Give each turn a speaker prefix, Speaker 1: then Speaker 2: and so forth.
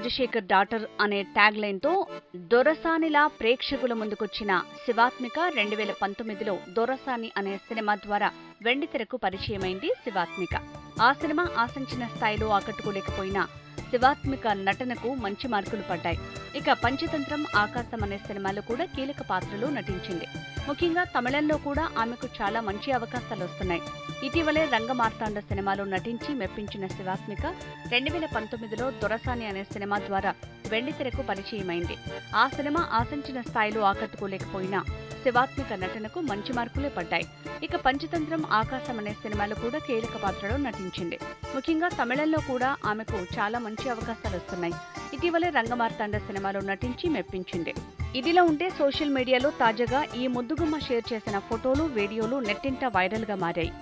Speaker 1: Rajasekhar daughter అనే tag లైన్తో దొరసానిలా ప్రేక్షకుల ముందుకొచ్చిన శివాత్మిక 2019లో దొరసాని అనే సినిమా ద్వారా వెండితెరకు పరిచయమైంది శివాత్మిక. ఆ సినిమా ఆశించిన స్థాయిలో ఆకట్టుకోలేకపోయినా శివాత్మిక నటనకు మంచి మార్కులు పడ్డాయి. ఇక పంచతంత్రం, ఆకాశం అనే సినిమాలో కూడా కీలక పాత్రలో నటించింది. ముఖ్యంగా తమిళంలో కూడా ఆమెకు చాలా మంచి అవకాశాలు వస్తున్నాయి. ఇటీవలే రంగమార్తాండ సినిమాలో నటించి మెప్పించిన శివాత్మిక 2019లో దొరసాని అనే సినిమా ద్వారా వెండితెరకు పరిచయమైంది. ఆ సినిమా ఆశించిన స్థాయిలో ఆకట్టుకోలేకపోయినా శివాత్మిక నటనకు మంచి మార్కులే పడ్డాయి. ఇక పంచతంత్రం, ఆకాశం అనే సినిమాలో కూడా కీలక పాత్రలో నటించింది. ముఖ్యంగా తమిళంలో కూడా ఆమెకు చాలా మంచి అవకాశాలు వస్తున్నాయి. ఇటీవలే రంగమార్తాండ సినిమాలో నటించి మెప్పించింది. ఇదిలా ఉంటే సోషల్ మీడియాలో తాజాగా ఈ ముద్దుగుమ్మ షేర్ చేసిన ఫోటోలు, వీడియోలు నెట్టింట వైరల్ గా మారాయి.